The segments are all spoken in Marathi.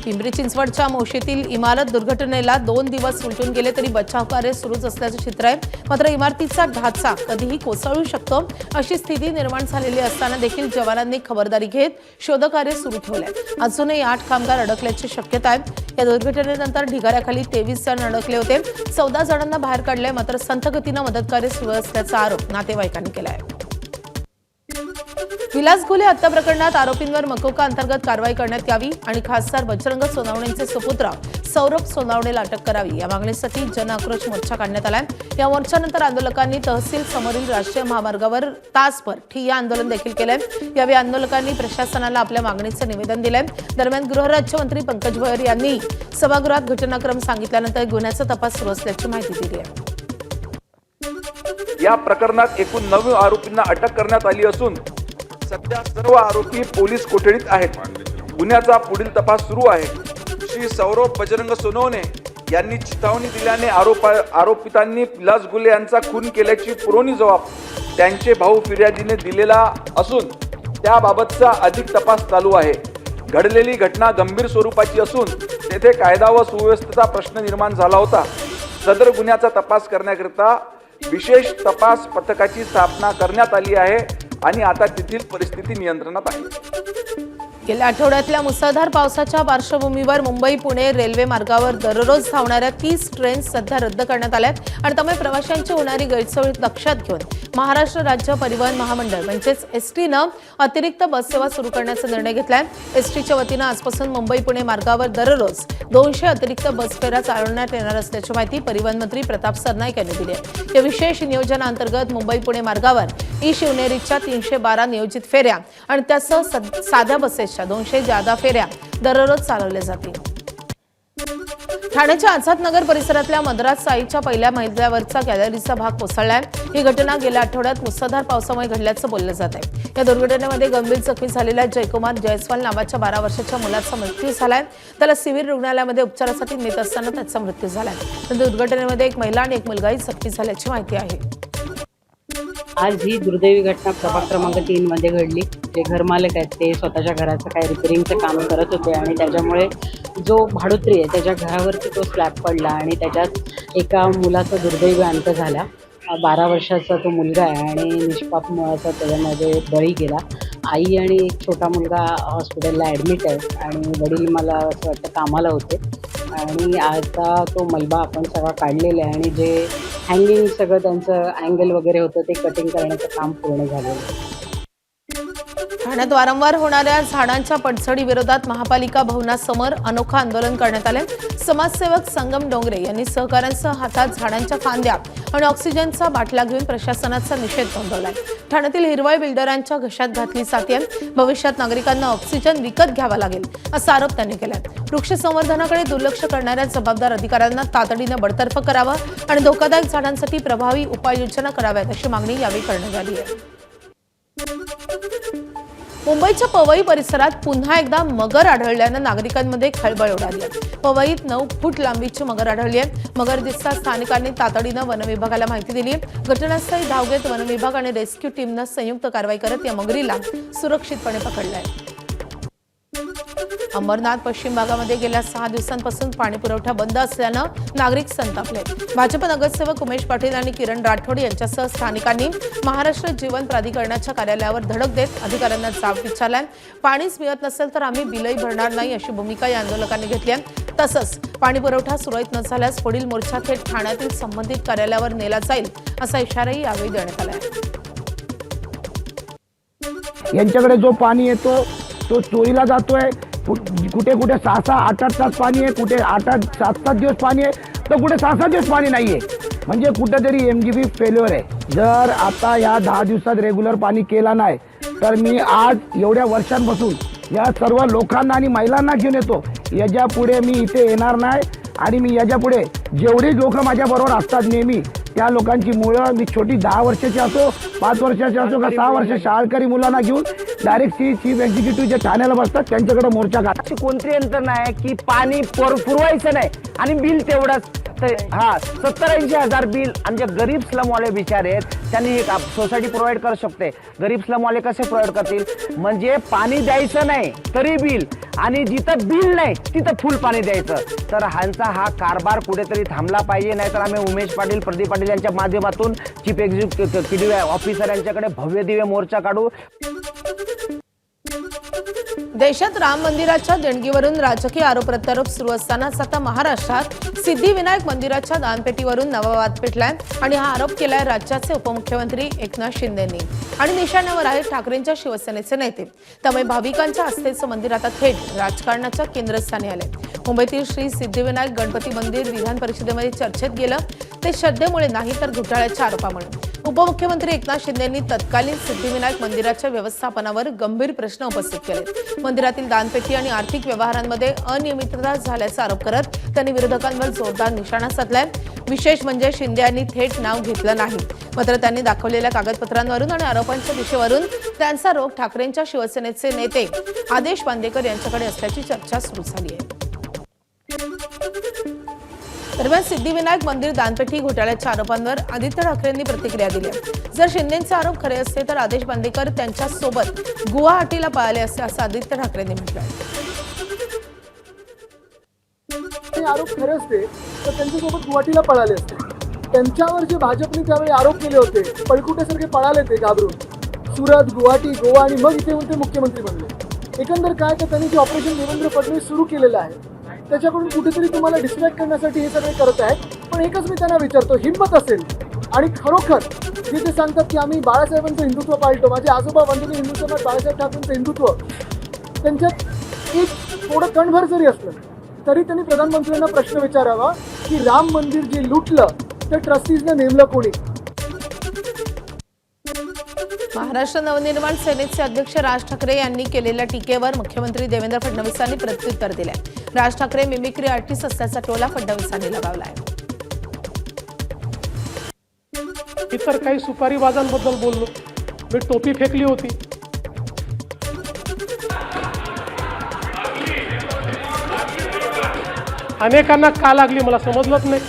पिंपरी चिंचवडच्या मोशीतील इमारत दुर्घटनेला 2 दिवस उलटून गेले तरी बचाव कार्य सुरूच असल्याचं चित्र आहे। मात्र इमारतीचा ढाचा कधीही कोसळू शकतो अशी स्थिती निर्माण झालेली असताना देखील जवानांनी खबरदारी घेत शोधकार्य सुरू ठेवले। अजूनही 8 कामगार अडकल्याची शक्यता आहे। या दुर्घटनेनंतर ढिगाऱ्याखाली 23 जण अडकले होते। 14 जणांना बाहेर काढले, मात्र संथ गतीनं मदतकार्य सुरू असल्याचा आरोप नातेवाईकांनी केला आहे। विलास घोले हत्या प्रकरणात आरोपींवर मकोका अंतर्गत कारवाई करण्यात यावी आणि खासदार बजरंग सोनवणेंचे सुपुत्र सौरभ सोनवणेला अटक करावी या मागणीसाठी जन आक्रोश मोर्चा काढण्यात आलाय। या मोर्चानंतर आंदोलकांनी तहसील समोरील राष्ट्रीय महामार्गावर तासभर ठिय्या आंदोलन देखील केलंय। यावेळी आंदोलकांनी प्रशासनाला आपल्या मागणीचं निवेदन दिलंय। दरम्यान गृहराज्यमंत्री पंकज भोयर यांनी सभागृहात घटनाक्रम सांगितल्यानंतर गुन्ह्याचा तपास सुरू असल्याची माहिती दिली आहे। या प्रकरणात एकूण 9 आरोपींना अटक करण्यात आली असून सध्या सर्व आरोपी पोलीस कोठडीत आहेत। गुन्ह्याचा पुढील तपास सुरू आहे। श्री सौरभ बजरंग सोनवणे यांनी चिथावणी दिल्याने आरोपितांनी विलास घोले यांचा खून केल्याची पुरवणी जबाब त्यांचे भाऊ फिर्यादीने दिलेला असून त्याबाबतचा अधिक तपास चालू आहे। घडलेली घटना गंभीर स्वरूपाची असून तेथे कायदा व सुव्यवस्थेचा प्रश्न निर्माण झाला होता। सदर गुन्ह्याचा तपास करण्याकरिता विशेष तपास पथकाची स्थापना करण्यात आली आहे आणि आता तेथील परिस्थिती नियंत्रणात आहे। गेल्या आठवड्यातल्या मुसळधार पावसाच्या पार्श्वभूमीवर मुंबई पुणे रेल्वे मार्गावर दररोज धावणाऱ्या 30 ट्रेन्स सध्या रद्द करण्यात आल्यात आणि त्यामुळे प्रवाशांची होणारी गैरसोय लक्षात घेऊन महाराष्ट्र राज्य परिवहन महामंडळ म्हणजेच एसटीनं अतिरिक्त बस सेवा सुरू करण्याचा निर्णय घेतलाय। एसटीच्या वतीनं आजपासून मुंबई पुणे मार्गावर दररोज 200 अतिरिक्त बस फेऱ्या चालवण्यात येणार असल्याची माहिती परिवहन मंत्री प्रताप सरनाईक यांनी दिली आहे। या विशेष नियोजनाअंतर्गत मुंबई पुणे मार्गावर शिवनेरीच्या 312 नियोजित फेऱ्या आणि त्यासह साध्या बसेसच्या 200 जादा फेऱ्या दररोज चालवल्या जातील। ठाण्याच्या आझादनगर परिसरातल्या मद्रास साईच्या पहिल्या मजल्यावरचा गॅलरीचा भाग कोसळलाय। ही घटना गेल्या आठवड्यात मुसळधार पावसामुळे घडल्याचं बोललं जात आहे। या दुर्घटनेमध्ये गंभीर जखमी झालेल्या जयकुमार जयस्वाल नावाच्या 12 वर्षाच्या मुलाचा मृत्यू झालाय। त्याला सिव्हिल रुग्णालयामध्ये उपचारासाठी नेत असताना त्याचा मृत्यू झालाय। तर दुर्घटनेमध्ये एक महिला आणि एक मुलगाही जखमी झाल्याची माहिती आहे। आज ही दुर्दैवी घटना प्रभाग क्रमांक 3 मध्ये घडली। जे घरमालक आहेत ते स्वतःच्या घराचं काही रिपेरिंगचं काम करत होते आणि त्याच्यामुळे जो भाडोत्री आहे त्याच्या घरावरती तो स्लॅब पडला आणि त्याच्यात एका मुलाचा दुर्दैवी अंत झाला। 12 वर्षाचा तो मुलगा आहे आणि निष्पाप मुलाचा त्याच्यामध्ये बळी गेला। आई आणि एक छोटा मुलगा हॉस्पिटलला ॲडमिट आहे आणि वडील मला असं वाटतं कामाला होते आणि आता तो मलबा आपण सगळा काढलेला आहे आणि जे हँगिंग सगळं त्यांचं अँगल वगैरे होतं ते कटिंग करण्याचं काम पूर्ण झालेलं आहे। ठाण्यात वारंवार होणाऱ्या झाडांच्या पडझडी विरोधात महापालिका भवनासमोर अनोखा आंदोलन करण्यात आले। समाजसेवक संगम डोंगरे यांनी सहकाऱ्यांसह हातात झाडांच्या फांद्या आणि ऑक्सिजनचा बाटला घेऊन प्रशासनाचा निषेध नोंदवलाय। ठाण्यातील हिरवळ बिल्डरांच्या घशात घातली जाते। भविष्यात नागरिकांना ऑक्सिजन विकत घ्यावा लागेल असा आरोप त्यांनी केलाय। वृक्ष संवर्धनाकडे दुर्लक्ष करणाऱ्या जबाबदार अधिकाऱ्यांना तातडीने बडतर्फ करावं आणि धोकादायक झाडांसाठी प्रभावी उपाययोजना कराव्यात अशी मागणी यावेळी करण्यात आली आहे। मुंबईच्या पवई परिसरात पुन्हा एकदा मगर आढळल्यानं नागरिकांमध्ये खळबळ उडाली आहे। पवईत 9 फूट लांबीची मगर आढळली आहे। मगर दिसता स्थानिकांनी तातडीनं वनविभागाला माहिती दिली। घटनास्थळी धाव घेत वनविभाग आणि रेस्क्यू टीमनं संयुक्त कारवाई करत या मगरीला सुरक्षितपणे पकडलंय। अंबरनाथ पश्चिम भागामध्ये गेल्या 6 दिवसांपासून पाणी पुरवठा बंद असल्यानं नागरिक संतापले। भाजप नगरसेवक उमेश पाटील आणि किरण राठोड यांच्यासह स्थानिकांनी महाराष्ट्र जीवन प्राधिकरणाच्या कार्यालयावर धडक देत अधिकाऱ्यांना जाब विचारलाय। पाणीच मिळत नसेल तर आम्ही बिलही भरणार नाही अशी भूमिका या आंदोलकांनी घेतली आहे। तसंच पाणी पुरवठा सुरळीत न झाल्यास पुढील मोर्चा थेट ठाण्यातील संबंधित कार्यालयावर नेला जाईल असा इशाराही यावेळी देण्यात आला आहे। यांच्याकडे जो पाणी येतो तो चोरीला जातोय। कुठे कुठे 6-6, 8-8 तास पाणी आहे, कुठे 8-8, 7-7 दिवस पाणी आहे, तर कुठे 6-6 दिवस पाणी नाही आहे। म्हणजे कुठेतरी MGB फेल्युअर आहे। जर आता या 10 दिवसात रेग्युलर पाणी केला नाही तर मी आज एवढ्या वर्षांपासून या सर्व लोकांना आणि महिलांना घेऊन येतो। याच्यापुढे मी इथे येणार नाही आणि मी याच्यापुढे जेवढी लोक माझ्याबरोबर असतात नेहमी त्या लोकांची मुलं, मी छोटी 10 वर्षाची असो, 5 वर्षाची असो का 6 वर्ष शाळकरी मुलांना घेऊन डायरेक्ट चीफ एक्झिक्युटिव्ह जे ठाण्याला बसतात त्यांच्याकडे मोर्चा काढा। कोणती यंत्रणा आहे की पाणी पुरवायचं नाही आणि बिल तेवढंच तर 70-80 बिल आणि जे गरीब स्लमवाले बिचारे आहेत त्यांनी सोसायटी प्रोव्हाइड करू शकते. गरीब स्लमवाले कसे प्रोव्हाइड करतील? म्हणजे पाणी द्यायचं नाही तरी बिल, आणि जिथं बिल नाही तिथं फुल पाणी द्यायचं. तर ह्यांचा हा कारभार कुठेतरी थांबला पाहिजे. नाहीतर आम्ही उमेश पाटील, प्रदीप पाटील यांच्या माध्यमातून चीफ एक्झिक्युटिव्ह ऑफिसर यांच्याकडे भव्य दिव्य मोर्चा काढू. देशात राम मंदिराच्या देणगीवरून राजकीय आरोप प्रत्यारोप सुरू असतानाच आता महाराष्ट्रात सिद्धिविनायक मंदिराच्या दानपेटीवरून नवा वाद पेटलाय आणि हा आरोप केलाय राज्याचे उपमुख्यमंत्री एकनाथ शिंदेंनी. आणि निशाण्यावर आहेत ठाकरेंच्या शिवसेनेचे नेते. त्यामुळे भाविकांच्या आस्थेचं मंदिर आता थेट राजकारणाच्या केंद्रस्थानी आलंय. मुंबईतील श्री सिद्धिविनायक गणपती मंदिर विधान परिषदेमध्ये चर्चेत गेलं. ते श्रद्धेमुळे नाही तर घोटाळ्याच्या आरोपामुळे. उपमुख्यमंत्री एकनाथ शिंदेंनी तत्कालीन सिद्धिविनायक मंदिराच्या व्यवस्थापनावर गंभीर प्रश्न उपस्थित केले. मंदिरातील दानपेटी आणि आर्थिक व्यवहारांमध्ये अनियमितता झाल्याचा आरोप करत त्यांनी विरोधकांवर जोरदार निशाणा साधलाय. विशेष म्हणजे शिंदे यांनी थेट नाव घेतलं नाही, मात्र त्यांनी दाखवलेल्या कागदपत्रांवरून आणि आरोपांच्या दिशेवरून त्यांचा रोख ठाकरेंच्या शिवसेनेचे नेते आदेश बांदेकर यांच्याकडे असल्याची चर्चा सुरू झाली आहे. दरम्यान सिद्धिविनायक मंदिर दानपेटी घोटाळ्याच्या आरोपांवर आदित्य ठाकरेंनी प्रतिक्रिया दिली आहे. जर शिंदेचे आरोप खरे असते तर आदेश बांदेकर त्यांच्या सोबत गुवाहाटीला पळाले असते असं आदित्य ठाकरेंनी म्हटलं आहे. आरोप खरे असते तर त्यांच्यासोबत गुवाहाटीला पळाले असते. त्यांच्यावर जे भाजपने त्यावेळी आरोप केले होते, पळकुट्यासारखे पळाले ते घाबरून सुरत, गुवाहाटी, गोवा आणि मग इथे येऊन ते मुख्यमंत्री बनले. एकंदर काय तर त्यांनी जे ऑपरेशन देवेंद्र फडणवीस सुरू केलेलं आहे त्याच्याकडून कुठेतरी तुम्हाला डिस्ट्रॅक्ट करण्यासाठी हे सगळे करत आहेत. पण एकच मी त्यांना विचारतो, हिंमत असेल आणि खरोखर जे ते सांगतात की आम्ही बाळासाहेबांचं हिंदुत्व पाळतो, माझे आजोबा वंदनीय हिंदू समाज बाळासाहेब ठाकरेंचं हिंदुत्व त्यांच्यात एक थोडं कणभर जरी असलं तरी त्यांनी प्रधानमंत्र्यांना प्रश्न विचारावा की राम मंदिर जे लुटलं ते ट्रस्टीजने नेमलं कोणी. महाराष्ट्र नवनिर्माण सेनेचे अध्यक्ष राज ठाकरे यांनी केलेल्या टीकेवर मुख्यमंत्री देवेंद्र फडणवीसांनी प्रत्युत्तर दिलंय. राज ठाकरे मिमिक्री आर्टिस्ट असल्याचा टोला फडणवीसांनी लगावलाय. इतर काही सुपारीबाजांबद्दल बोललो, मी टोपी फेकली होती. अनेकांना का लागली मला समजलंच नाही.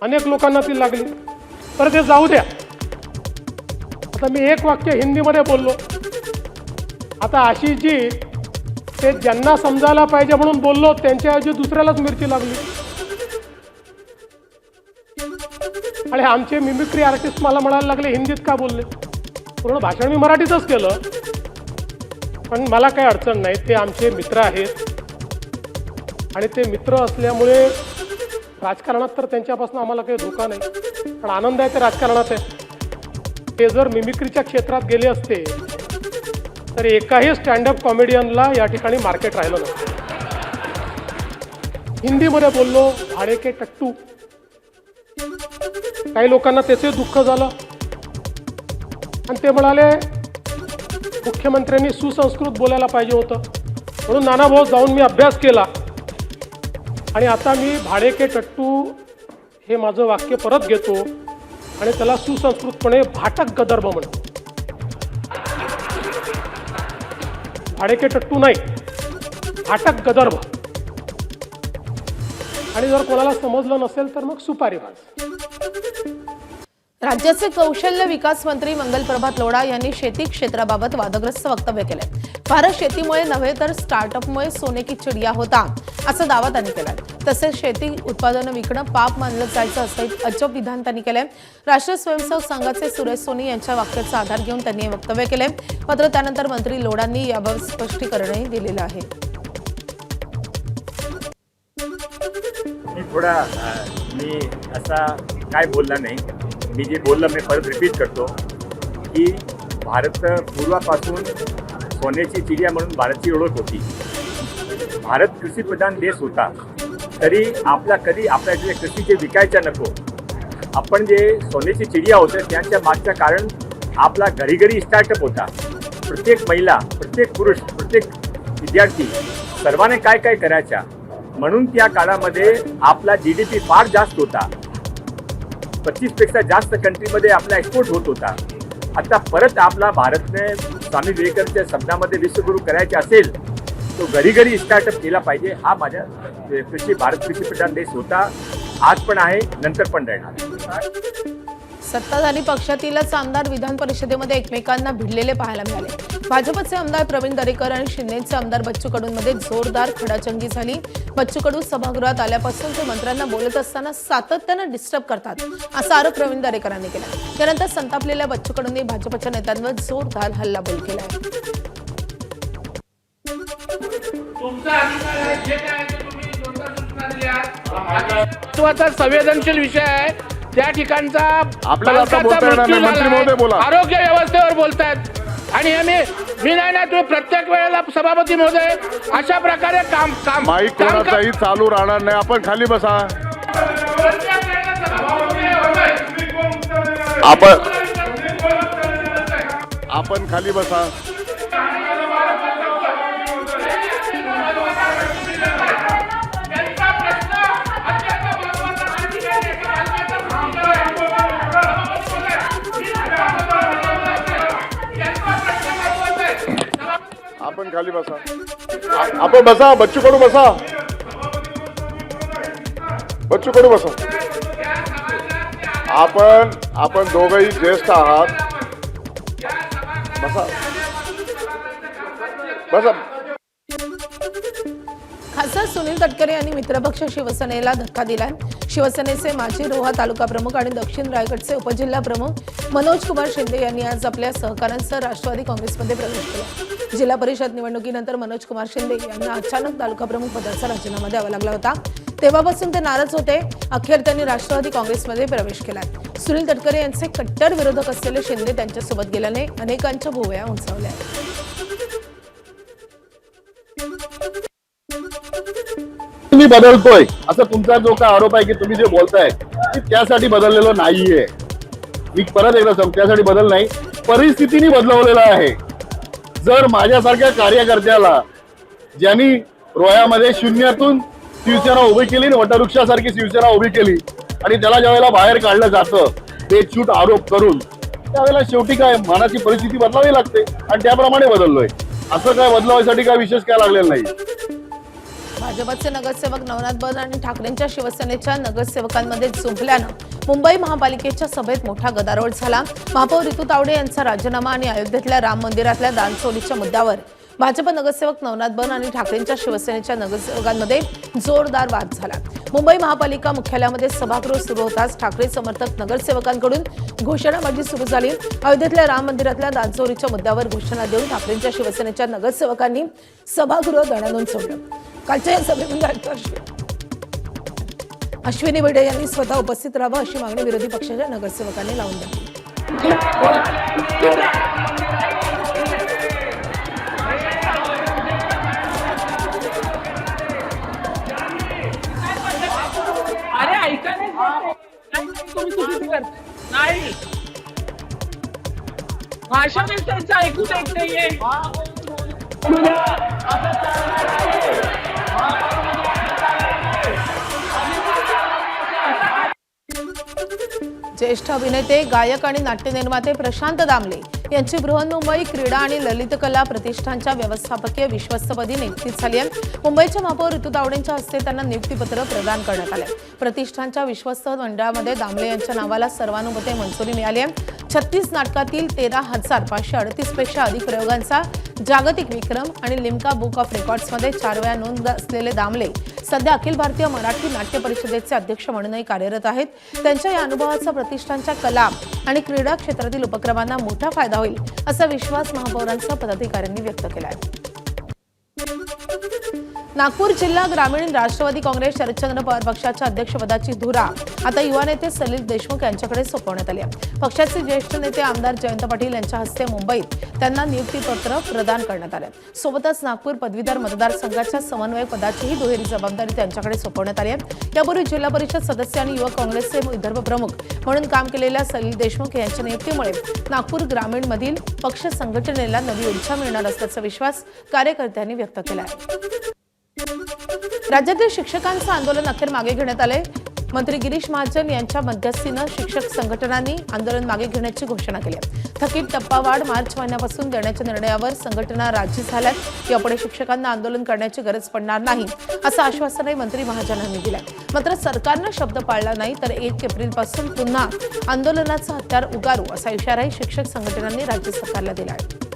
अनेक लोकांना ती लागली. तर ते जाऊ द्या. आता मी एक वाक्य हिंदीमध्ये बोललो. आता अशी जी ते ज्यांना समजायला पाहिजे म्हणून बोललो त्यांच्याऐवजी दुसऱ्यालाच मिरची लागली. आणि आमचे मिमिक्री आर्टिस्ट मला म्हणायला लागले हिंदीत का बोलले. पूर्ण भाषण मी मराठीतच केलं, पण मला काही अडचण नाही. ते आमचे मित्र आहेत आणि ते मित्र असल्यामुळे राजकारणात तर त्यांच्यापासून आम्हाला काही धोका नाही. पण आनंद आहे ते राजकारणात आहे. ते जर मिमिक्रीच्या क्षेत्रात गेले असते तर एकाही स्टँडअप कॉमेडियनला या ठिकाणी मार्केट राहिलं नसतं. हिंदीमध्ये बोललो भाडे के टट्टू. काही लोकांना त्याचे दुःख झालं आणि ते म्हणाले मुख्यमंत्र्यांनी सुसंस्कृत बोलायला पाहिजे होतं. म्हणून नानाभाऊ जाऊन मी अभ्यास केला आणि आता मी भाडे के टट्टू हे माझं वाक्य परत घेतो आणि त्याला सुसंस्कृतपणे भाटक गदर्भ म्हणतो. भाडे के टट्टू नाही, भाटक गदर्भ. आणि जर कोणाला समजलं नसेल तर मग सुपारीबाज. राज्याचे कौशल्य विकास मंत्री मंगलप्रभात लोढा यांनी शेती क्षेत्राबाबत वादग्रस्त वक्तव्य केलंय. भारत शेतीमुळे नव्हे तर स्टार्टअपमुळे सोने की चिडिया होता असा दावा त्यांनी केलाय. तसेच शेती उत्पादनं विकणं पाप मानलं जायचं असं एक अजब विधान त्यांनी केलंय. राष्ट्रीय स्वयंसेवक संघाचे सुरेश सोनी यांच्या वाक्याचा आधार घेऊन त्यांनी हे वक्तव्य केलंय. मात्र त्यानंतर मंत्री लोढांनी याबाबत स्पष्टीकरणही दिलेलं आहे. मी असा काय बोलला नाही. मी जे बोललं मी परत रिपीट करतो की भारत पूर्वापासून सोन्याची चिडिया म्हणून भारतची ओळख होती. भारत कृषीप्रधान देश होता तरी कधी आपल्या कृषीचे विकायच्या नको. आपण जे सोन्याची चिडिया होतं त्यांच्या मागचं कारण आपला घरी घरी स्टार्टअप होता. प्रत्येक महिला, प्रत्येक पुरुष, प्रत्येक विद्यार्थी सर्वांनी काय काय करायच्या. म्हणून त्या काळामध्ये आपला GDP फार जास्त होता. 25पेक्षा जास्त कंट्रीमध्ये आपला एक्सपोर्ट होत होता. आता परत आपला भारतने स्वामी विवेकानंदच्या शब्दामध्ये विश्वगुरू करायचे असेल तो घरी घरी स्टार्टअप केला पाहिजे. हा माझा कृषी भारत कृषीप्रधान देश होता, आज पण आहे, नंतर पण राहणार. सत्ताधारी पक्षातीलच आमदार विधान परिषदेमध्ये एकमेकांना भिडलेले पाहायला मिळाले. भाजपचे आमदार प्रवीण दरेकर आणि शिंदेचे आमदार बच्चू कडूंमध्ये जोरदार खडाजंगी झाली. बच्चू कडू सभागृहात आल्यापासून ते मंत्र्यांना बोलत असताना सातत्यानं डिस्टर्ब करतात असा आरोप प्रवीण दरेकरांनी केला. त्यानंतर संतापलेल्या बच्चू कडूंनी भाजपच्या नेत्यांवर जोरदार हल्लाबोल केला. तुमचा अधिकार आहे, जे काय आहे ते तुम्ही जोरदार सूचना दिल्या. महत्त्वाचा संवेदनशील विषय आहे. त्या ठिकाणचा आपल्याला आता बोलता येणार नाही. मंत्री महोदय बोला. आरोग्य व्यवस्थेवर बोलतायत आणि हे मी नाही ना, तुम्ही प्रत्येक वेळेला सभापती महोदय अशा प्रकारे काम माईक कोणाचाही चालू राहणार नाही. आपण खाली बसा. प्रत्येक वेळेला सभापती महोदय आपण खाली बसा. आपण खाली बसा. आपण बसा. बच्चू कडू बसा. बच्चू कडू बसा. आपण दोघंही ज्येष्ठ आहात. बसा बसा. खासदार सुनील तटकरे यांनी मित्रपक्ष शिवसेनेला धक्का दिलाय. शिवसेनेचे माजी रोहा तालुका प्रमुख आणि दक्षिण रायगडचे उपजिल्हा प्रमुख मनोज कुमार शिंदे यांनी आज आपल्या सहकाऱ्यांसह राष्ट्रवादी काँग्रेसमध्ये प्रवेश केला. जिल्हा परिषद निवडणुकीनंतर मनोज कुमार शिंदे यांना अचानक तालुका प्रमुख पदाचा राजीनामा द्यावा लागला होता. तेव्हापासून ते नाराज होते. अखेर त्यांनी राष्ट्रवादी काँग्रेसमध्ये प्रवेश केला. सुनील तटकरे यांचे कट्टर विरोधक असलेले शिंदे त्यांच्यासोबत गेल्याने अनेकांच्या भुवया उंचावल्या. तुम्ही बदलतोय असं तुमचा जो काय आरोप आहे की तुम्ही जे बोलताय की त्यासाठी बदललेलं नाहीये. मी परत एकदा सांगतो, त्यासाठी बदल नाही, परिस्थितीने बदलवलेला आहे. जर माझ्यासारख्या कार्यकर्त्याला ज्यांनी रोह्यामध्ये शून्यातून शिवसेना उभी केली आणि वटवृक्षासारखी शिवसेना उभी केली आणि त्याला ज्या वेळेला बाहेर काढलं जातं बेछूट आरोप करून, त्यावेळेला शेवटी काय मनाची परिस्थिती बदलावी लागते आणि त्याप्रमाणे बदललोय. असं काय बदलावायसाठी काय विशेष काय लागलेलं नाही. भाजपचे नगरसेवक नवनाथ बन आणि ठाकरेंच्या शिवसेनेच्या नगरसेवकांमध्ये जुंपल्यानं मुंबई महापालिकेच्या सभेत मोठा गदारोळ झाला. महापौर रितू तावडे यांचा राजीनामा आणि अयोध्येतल्या राम मंदिरातल्या दानचोरीच्या मुद्द्यावर भाजप नगरसेवक नवनाथ बन आणि ठाकरेंच्या शिवसेनेच्या नगरसेवकांमध्ये जोरदार वाद झाला. मुंबई महापालिका मुख्यालयामध्ये सभागृह सुरू होताच ठाकरे समर्थक नगरसेवकांकडून घोषणाबाजी सुरू झाली. अयोध्येतल्या राम मंदिरातल्या दानचोरीच्या मुद्द्यावर घोषणा देऊन ठाकरेंच्या शिवसेनेच्या नगरसेवकांनी सभागृह दणाणून सोडलं. कालच्या या सभेमध्ये अश्विनी भिडे यांनी स्वतः उपस्थित राहावं अशी मागणी विरोधी पक्षाच्या नगरसेवकांनी लावून दिली. अरे ऐका तुम्ही चुकीची करताय. नाही भाषण त्यांचं ऐकू देत नाहीये. ज्येष्ठ अभिनेते, गायक आणि नाट्यनिर्माते प्रशांत दामले यांची बृहन्मुंबई क्रीडा आणि ललित कला प्रतिष्ठानच्या व्यवस्थापकीय विश्वस्तपदी नियुक्ती झाली आहे. मुंबईच्या महापौर रितू तावडेंच्या हस्ते त्यांना नियुक्तीपत्र प्रदान करण्यात आले. प्रतिष्ठानच्या विश्वस्त मंडळामध्ये दामले यांच्या नावाला सर्वानुमते मंजुरी मिळाली आहे. 36 नाटकातील 13,538 पेक्षा अधिक प्रयोगांचा जागतिक विक्रम आणि लिम्का बुक ऑफ रेकॉर्ड्समध्ये 4 वेळा नोंद असलेले दामले सध्या अखिल भारतीय मराठी नाट्य परिषदेचे अध्यक्ष म्हणूनही कार्यरत आहेत. त्यांच्या या अनुभवाचा प्रतिष्ठानच्या कला आणि क्रीडा क्षेत्रातील उपक्रमांना मोठा फायदा होईल असा विश्वास महापौरांच्या पदाधिकाऱ्यांनी व्यक्त केला आहे. नागपूर जिल्हा ग्रामीण राष्ट्रवादी काँग्रेस शरदचंद्र पवार पक्षाच्या अध्यक्षपदाची धुरा आता युवा नेते सलील देशमुख यांच्याकडे सोपवण्यात आली आहे. पक्षाचे ज्येष्ठ नेते आमदार जयंत पाटील यांच्या हस्ते मुंबईत त्यांना नियुक्तीपत्र प्रदान करण्यात आले. सोबतच नागपूर पदवीधर मतदारसंघाच्या समन्वयक पदाचीही दुहेरी जबाबदारी त्यांच्याकडे सोपवण्यात आली आहे. यापूर्वी जिल्हा परिषद सदस्य आणि युवक काँग्रेसचे विदर्भ प्रमुख म्हणून काम केलेल्या सलील देशमुख यांच्या नियुक्तीमुळे नागपूर ग्रामीणमधील पक्ष संघटनेला नवी ऊर्जा मिळणार असल्याचा विश्वास कार्यकर्त्यांनी व्यक्त केला आहे. राज्यातील शिक्षकांचं आंदोलन अखेर मागे घेण्यात आले. मंत्री गिरीश महाजन यांच्या मध्यस्थीनं शिक्षक संघटनांनी आंदोलन मागे घेण्याची घोषणा केली आहे. थकीत टप्पावाढ मार्च महिन्यापासून देण्याच्या निर्णयावर संघटना राजी झाल्यात। यापुढे शिक्षकांना आंदोलन करण्याची गरज पडणार नाही असं आश्वासनही मंत्री महाजनांनी दिलंय। मात्र सरकारनं शब्द पाळला नाही तर 1 एप्रिलपासून पुन्हा आंदोलनाचं हत्यार उगारू असा इशाराही शिक्षक संघटनांनी राज्य सरकारला दिला आहे।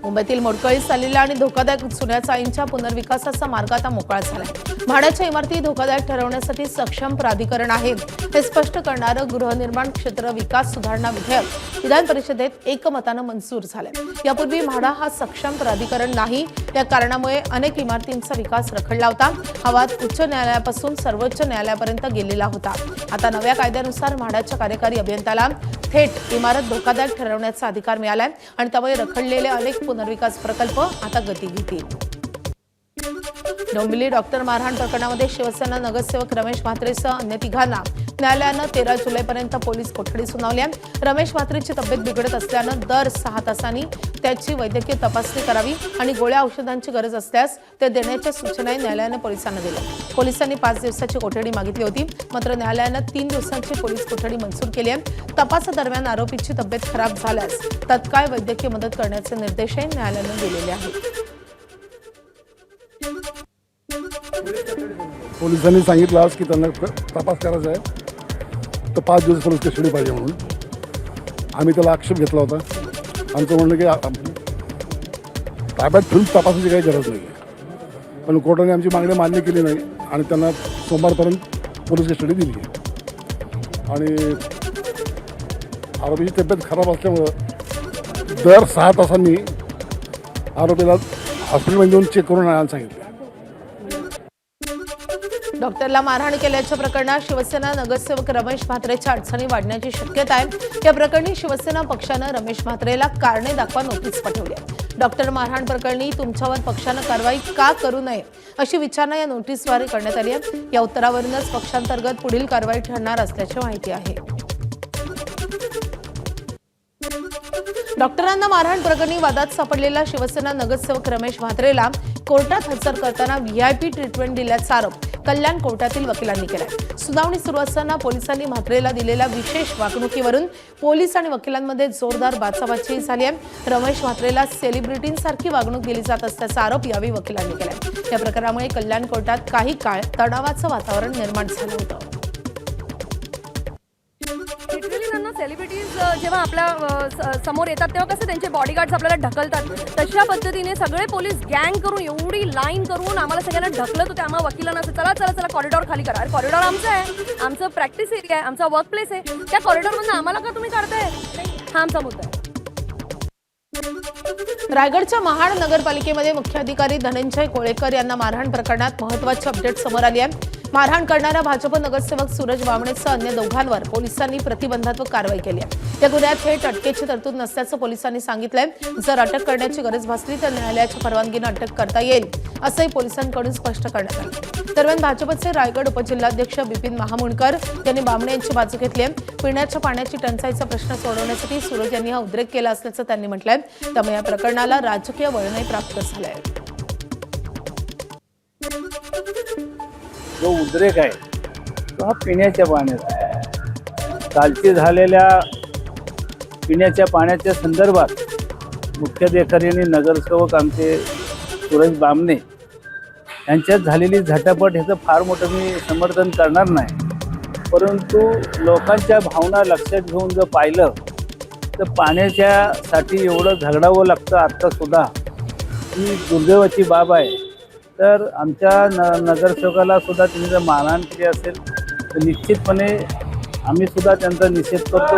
मुंबईतील मोडकळीस आलेल्या आणि धोकादायक जुन्या चाळींच्या पुनर्विकासाचा मार्ग आता मोकळा झालाय। म्हाडाच्या इमारती धोकादायक ठरवण्यासाठी सक्षम प्राधिकरण आहे हे स्पष्ट करणारं गृहनिर्माण क्षेत्र विकास सुधारणा विधेयक विधान परिषदेत एकमतानं मंजूर झालंय। यापूर्वी म्हाडा हा सक्षम प्राधिकरण नाही, या कारणामुळे अनेक इमारतींचा विकास रखडला होता। हा वाद उच्च न्यायालयापासून सर्वोच्च न्यायालयापर्यंत गेलेला होता। आता नव्या कायद्यानुसार म्हाडाच्या कार्यकारी अभियंत्याला थेट इमारत धोकादायक ठरवण्याचा अधिकार मिळालाय आणि त्यामुळे रखडलेले अनेक पुनर्विकास प्रकल्प आता गती घेतील। डोंबिवली डॉक्टर मारहाण प्रकरणामध्ये शिवसेना नगरसेवक रमेश म्हात्रेसह अन्य तिघांना न्यायालयानं 13 जुलैपर्यंत पोलीस कोठडी सुनावली आहे। रमेश म्हात्रेची तब्येत बिघडत असल्यानं दर 6 तासांनी त्याची वैद्यकीय तपासणी करावी आणि गोळ्या औषधांची गरज असल्यास ते देण्याच्या सूचनाही न्यायालयानं पोलिसांना दिल्या। पोलिसांनी 5 दिवसाची कोठडी मागितली होती, मात्र न्यायालयानं 3 दिवसांची पोलीस कोठडी मंजूर केली आहे। तपासादरम्यान आरोपीची तब्येत खराब झाल्यास तत्काळ वैद्यकीय मदत करण्याचे निर्देशही न्यायालयानं दिलेले आहेत। पोलिसांनी सांगितलं आज की त्यांना तपास करायचा आहे, तर 5 दिवस पोलीस कस्टडी पाहिजे म्हणून आम्ही त्याला आक्षेप घेतला होता। आमचं म्हणणं की ताब्यात ठेवून तपासाची काही गरज नाही आहे, पण कोर्टाने आमची मागणी मान्य केली नाही आणि त्यांना सोमवारपर्यंत पोलीस कस्टडी दिली आहे। आणि आरोपीची तब्येत खराब असल्यामुळं दर 6 तासांनी आरोपीला हॉस्पिटलमध्ये येऊन चेक करून आणायला सांगितलं। डॉक्टरला मारहाण केल्याच्या प्रकरणात शिवसेना नगरसेवक रमेश म्हात्रेच्या अडचणी वाढण्याची शक्यता आहे। या प्रकरणी शिवसेना पक्षानं रमेश म्हात्रेला कारणे दाखवा नोटीस पाठवली आहे। डॉक्टर मारहाण प्रकरणी तुमच्यावर पक्षानं कारवाई का करू नये अशी विचारणा या नोटीसद्वारे करण्यात आली आहे। या उत्तरावरूनच पक्षांतर्गत पुढील कारवाई ठरणार असल्याची माहिती आहे। डॉक्टरांना मारहाण प्रकरणी वादात सापडलेला शिवसेना नगरसेवक रमेश म्हात्रेला कोर्टात हजर करताना व्हीआयपी ट्रीटमेंट दिल्याचा आरोप कल्याण कोर्टातील वकिलांनी केलाय। सुनावणी सुरू असताना पोलिसांनी म्हात्रेला दिलेल्या विशेष वागणुकीवरून पोलीस आणि वकिलांमध्ये जोरदार बाचाबाची झाली आहे। रमेश म्हात्रेला सेलिब्रिटींसारखी वागणूक दिली जात असल्याचा आरोप यावेळी वकिलांनी केलाय। या प्रकारामुळे कल्याण कोर्टात काही काळ तणावाचं वातावरण निर्माण झालं होतं। लिटरली त्यांना सेलिब्रिटीज जेव्हा आपल्या समोर येतात तेव्हा कसं त्यांचे बॉडीगार्ड्स आपल्याला ढकलतात, तशा पद्धतीने सगळे पोलीस गँग करून एवढी लाईन करून आम्हाला सगळ्यांना ढकलत होते। आम्हाला वकिलांना असं चला चला चला कॉरिडॉर खाली करा। कॉरिडॉर आमचं आहे, आमचं प्रॅक्टिस एरिया आहे, आमचा वर्क प्लेस आहे, त्या कॉरिडॉरमधून आम्हाला का तुम्ही काढताय? हा आमचा मुद्दा आहे। रायगडच्या महाड नगरपालिकेमध्ये मुख्य अधिकारी धनंजय कोळेकर यांना मारहाण प्रकरणात महत्त्वाची अपडेट समोर आली आहे। मारहाण करणारा भाजप नगरसेवक सूरज बामणेसह अन्य दोघांवर पोलिसांनी प्रतिबंधात्मक कारवाई केली आहे। या गुन्ह्यात थेट अटकेची तरतूद नसल्याचं पोलिसांनी सांगितलंय। जर अटक करण्याची गरज भासली तर न्यायालयाच्या परवानगीनं अटक करता येईल असंही पोलिसांकडून स्पष्ट करण्यात आलं। दरम्यान भाजपचे रायगड उपजिल्हाध्यक्ष बिपिन महामुंडकर यांनी बामणे यांची बाजू घेतली आहे। पिण्याच्या पाण्याची टंचाईचा प्रश्न सोडवण्यासाठी सूरज यांनी हा उद्रेक केला असल्याचं त्यांनी म्हटलंय। त्यामुळे या प्रकरणाला राजकीय वळणही प्राप्त झालंय। जो उद्रेक आहे तो हा पिण्याच्या पाण्याचा। कालची झालेल्या पिण्याच्या पाण्याच्या संदर्भात मुख्याधिकारी नगरसेवक आमचे सूरज बामणे यांच्यात झालेली झटापट ह्याचं फार मोठं मी समर्थन करणार नाही, परंतु लोकांच्या भावना लक्षात घेऊन जर पाहिलं तर पाण्याच्यासाठी एवढं झगडावं लागतं आत्तासुद्धा, ही दुर्दैवाची बाब आहे। तर आमच्या नगरसेवकाला सुद्धा त्यांनी जर मारहाण केली असेल तर निश्चितपणे आम्ही सुद्धा त्यांचा निषेध करतो।